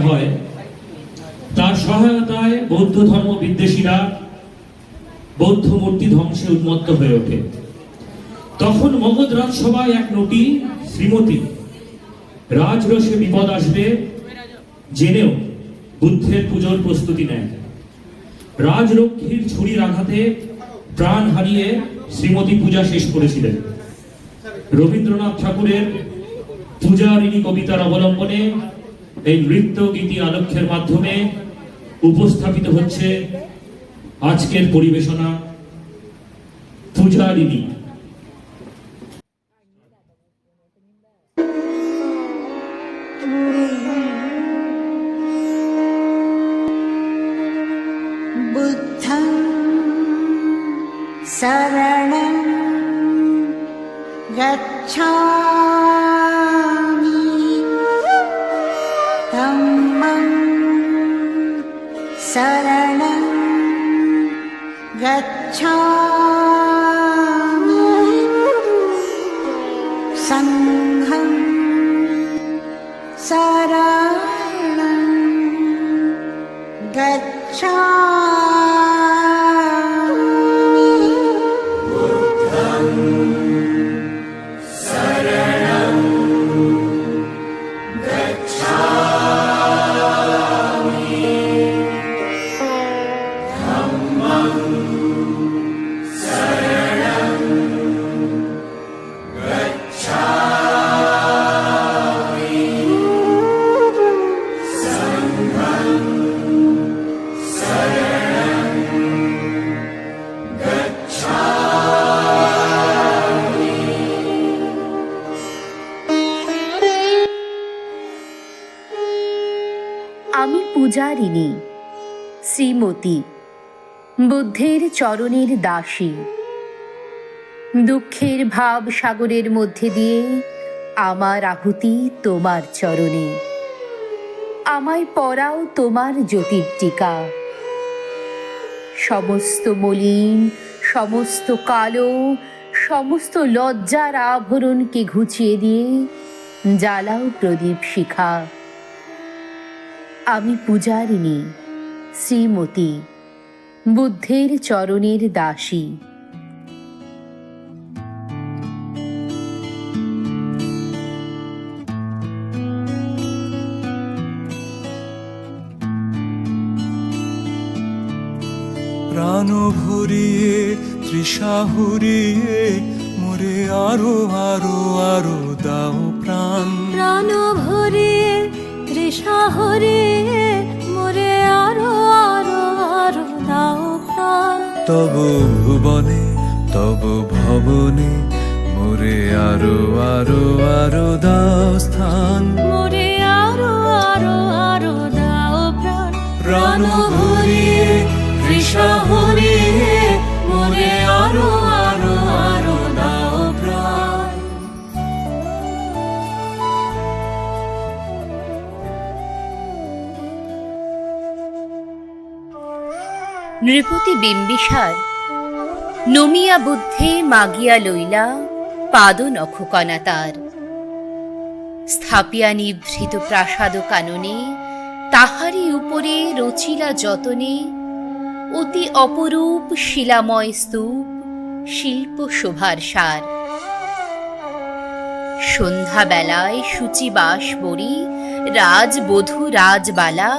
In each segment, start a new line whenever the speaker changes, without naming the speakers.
হয় তার সহায়তায় বৌদ্ধ ধর্ম বিদ্বেষীরা বৌদ্ধ মূর্তি ধ্বংসে উন্মত্ত হয়ে ওঠে। তখন মগধ রাজসভায় এক নটি শ্রীমতী রাজরসে বিপদ আসবে জেনেও বুদ্ধের পুজোর প্রস্তুতি নেয়। রাজরক্ষীর ছুরির আঘাতে প্রাণ হারিয়ে শ্রীমতী পূজা শেষ করেছিলেন। রবীন্দ্রনাথ ঠাকুরের পূজারিণী কবিতার অবলম্বনে এই নৃত্য গীতি আলোক্যের মাধ্যমে উপস্থাপিত হচ্ছে আজকের পরিবেশনা পূজারিণী।
বুদ্ধং শরণং গচ্ছামি ধম্মং শরণং গচ্ছামি সংঘং শরণং গচ্ছামি বুদ্ধং শরণং গচ্ছামি ধম্মং শরণং গচ্ছামি সংঘং শরণং গচ্ছামি।
আমি পূজারিণী শ্রীমতী, বুদ্ধের চরণের দাসী। দুঃখের ভাব সাগরের মধ্যে দিয়ে আমার আহুতি তোমার চরণে। আমায় পরাও তোমার জ্যোতির টিকা। সমস্ত মলিন, সমস্ত কালো, সমস্ত লজ্জার আভরণকে ঘুচিয়ে দিয়ে জ্বালাও প্রদীপ শিখা। আমি পূজারিণী শ্রীমতী, বুদ্ধের চরণের দাসী।
প্রাণ ভরিয়ে তৃষা হরিয়ে মোরে আরো আরো আরো দাও প্রাণ।
প্রাণ ভরিয়ে তৃষা হরিয়ে মোরে আরো আরো আরো দাও প্রাণ।
তব ভুবনে তব ভবনে মোরে আরো আরো আরো দাও স্থান।
মোরে আরো আরো আরো দাও প্রাণ।
প্রাণ ভরিয়ে তৃষা হরিয়ে মোরে আরো আরো আরো দাও প্রাণ।
নৃপতি বিম্বিসার নমিয়া বুদ্ধে মাগিয়া লইলা পাদ নখকণা তার। স্থাপিয়া নিভৃত প্রাসাদ কাননে তাহারি উপরে রচিলা যতনে অতি অপরূপ শিলাময় স্তূপ শিল্প শোভার সার। সন্ধ্যা বেলায় শুচিবাস বরি রাজবধূ রাজবালা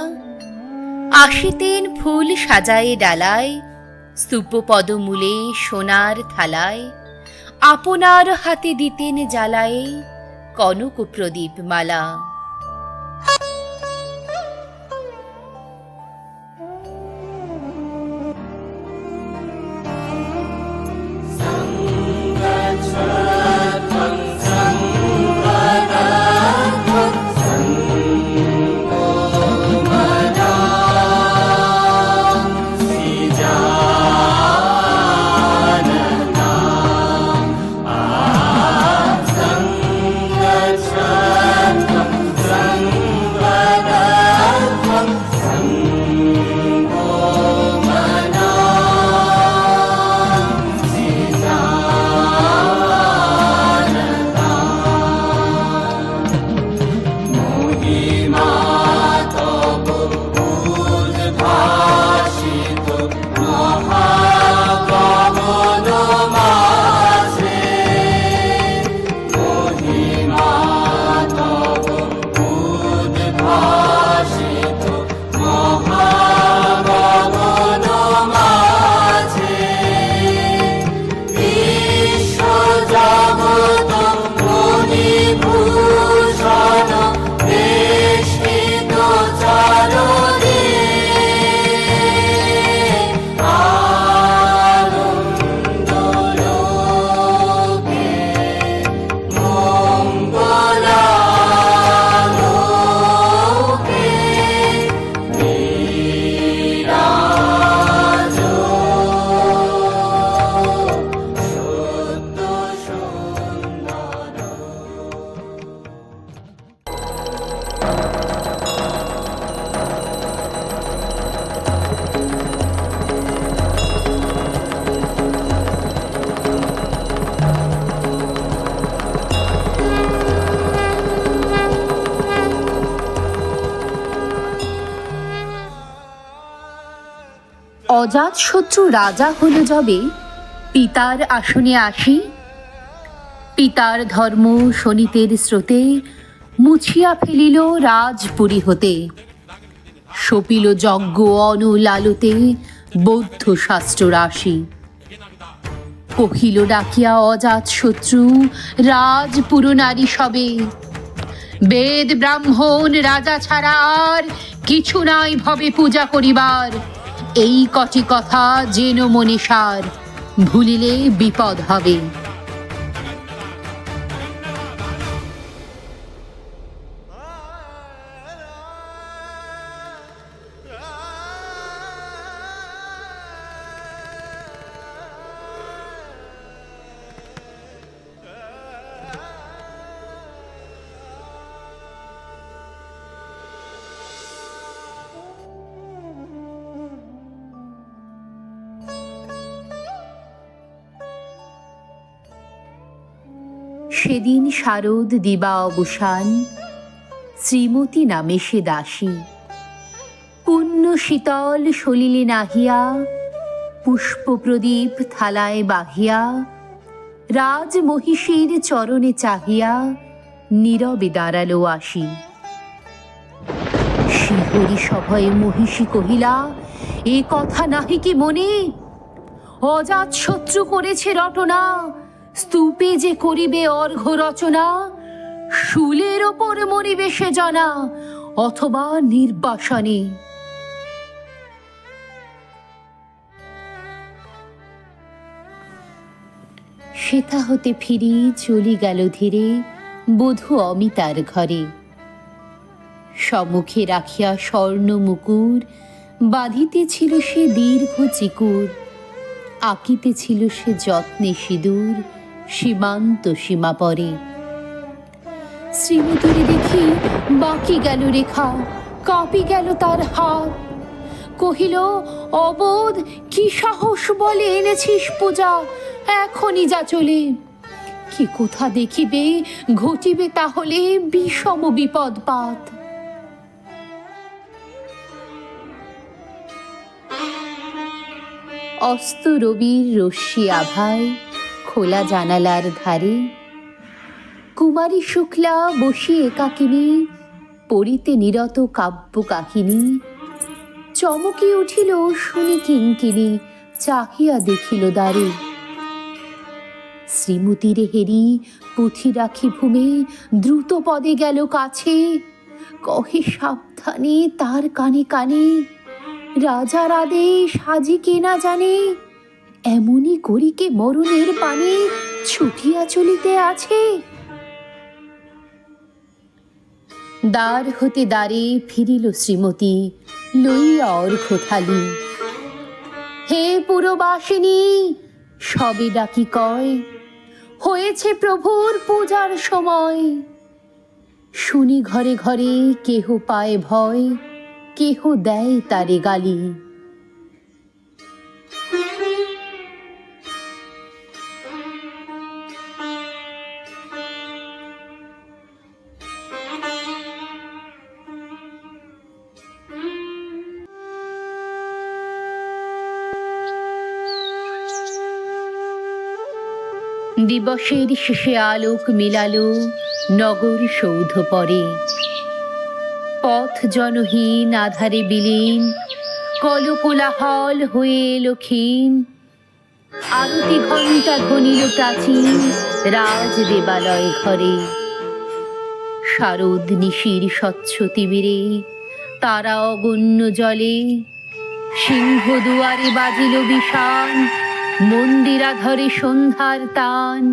আসিতেন ফুল সাজায়ে ডালায় স্তূপপদ মূলে সোনার থালায়। আপনার হাতে দিতেন জ্বালায়ে কনক প্রদীপ মালা। অজাতশত্রু রাজা হল যবে পিতার আসনে আসি, পিতার ধর্ম শোণিতের স্রোতে মুছিয়া ফেলিল রাজপুরী হতে, সপিল যজ্ঞ অনুল আলোতে বৌদ্ধ শাস্ত্র রাশি। কহিল ডাকিয়া অজাতশত্রু রাজপুর নারী সবে, বেদ ব্রাহ্মণ রাজা ছাড়া আর কিছু নাই ভবে পূজা করিবার, এই কটি কথা যেন মনে সার, ভুলিলে বিপদ হবে। সেদিন শারদ দিবা অবসান, শ্রীমতী নামে সে দাসী, পুণ্য শীতল সলিলে নাহিয়া, পুষ্প প্রদীপ থালায় বাহিয়া, রাজ মহিষীর চরণে চাহিয়া নীরবে দাঁড়ালো আসি। শিহরি সভয়ে মহিষী কহিলা, এ কথা নাহি কি মনে, অজাতশত্রু করেছে রটনা, স্তূপে যে করিবে অর্ঘ্য রচনা, শুলের ওপর মরিবে সে জনা, অথবা নির্বাসনে। সেথা হতে ফিরি চলি গেল ধীরে বধূ অমিতার ঘরে, সম্মুখে রাখিয়া স্বর্ণ মুকুর, বাঁধিতেছিল সে দীর্ঘ চিকুর, আঁকিতেছিল সে যত্নে সিঁদুর, সীমান্ত সীমা পরে। শ্রীমতীরে দেখি বাকি গেল রেখা, কাঁপি গেল তার হাত, কহিল, অবোধ কি সাহস বলে এনেছিস পূজা, এখনই যা চলে, কি কোথা দেখিবে ঘটিবে তাহলে বিষম বিপদপাত। অস্ত রবির রশ্মি আভায় খোলা জানালার ধারে, কুমারী শুক্লা বসি একাকিনী, পড়িতে নিরত কাব্য কাহিনী, চমকি উঠিল শুনি কিঙ্কিনী, চাহিয়া দেখিল দ্বারে। শ্রীমতীরে হেরি পুঁথি রাখি ভূমে, দ্রুত পদে গেল কাছে, কহে সাবধানে তার কানে কানে, রাজার আদেশ হাজি কে না জানে, এমনই করিকে মরণের পানে ছুটিয়া চলিতে আছে। দ্বার হতে দ্বারে ফিরিল শ্রীমতী, লইয়া অর্ঘ্য থালি। হে পুরবাসিনী সবে ডাকি কয়, হয়েছে প্রভুর পূজার সময়। শুনি ঘরে ঘরে কেহ পায় ভয়, কেহ দেয় তারে গালি। দিবসের শেষে আলোক মিলালো নগর সৌধ পরে, পথ জনহীন আধারে বিলীন, কলকোলাহল হয়ে এলো ক্ষীণ। আরতি ঘণ্টা ধ্বনিল প্রাচীন রাজ দেবালয় ঘরে। শারদ নিশির স্বচ্ছ তিমিরে তারা অগণ্য জলে, সিংহ দুয়ারে বাজিল বিষাণ, মন্দিরাধরে সন্ধ্যার তান।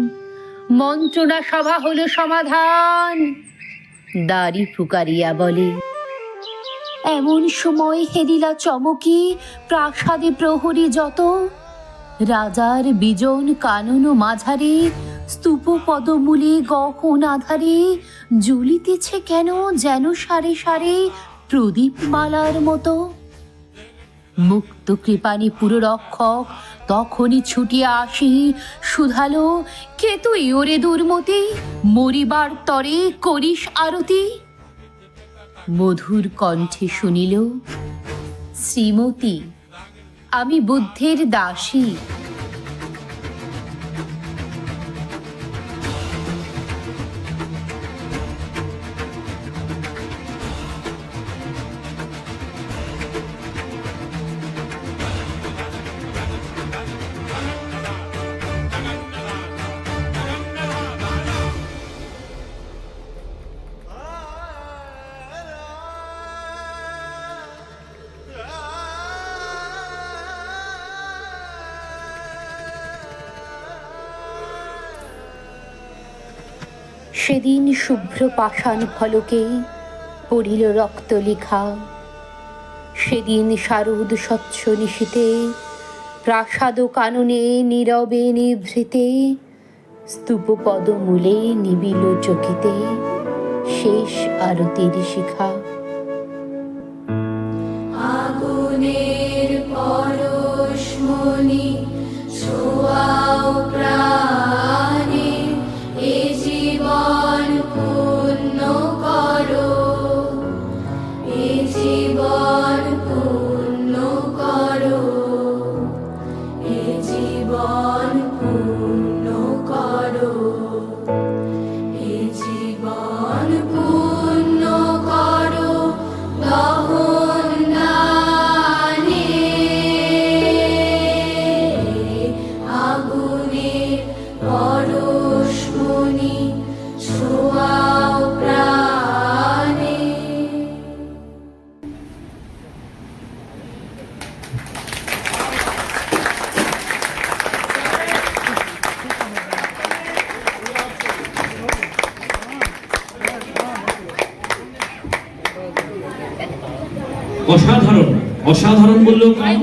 মন্ত্রণা সভা হলো সমাধান, দাড়ি ফুকারিয়া বলে। এমন সময় হেরিলা চমকি প্রাসাদে প্রহরী যত, রাজার বিজন কানন মাঝারে, স্তূপ পদমূলে গহন আধারে, জ্বলিতেছে কেন যেন সারে সারে প্রদীপ মালার মতো। মুক্ত কৃপানি পুররক্ষক তখনই ছুটিয়া আসি, শুধালো, কে তুই ওরে দুর্মতি, মরিবার তরে করিস আরতি। মধুর কণ্ঠে শুনিল, শ্রীমতী আমি বুদ্ধের দাসী। সেদিন শুভ্র পাষাণ ফলকে পড়িল রক্ত লেখা, সেদিন শারদ স্বচ্ছ নিশীতে প্রাসাদ কাননে নীরবে নিভৃতে স্তূপ পদমূলে নিবিল চকিতে শেষ আরতির শিখা।
আগুনের পরশমণি ছোঁয়াও প্রাণে, এ জীবন পূর্ণ করো, এ জীবন পূর্ণ করো, এ জীবন পূর্ণ করো, এ জীবন পূর্ণ করো দহন দানে। আগুনের পরশমণি ছোঁয়াও প্রাণে।
অসাধারণ, অসাধারণ বললেও কম।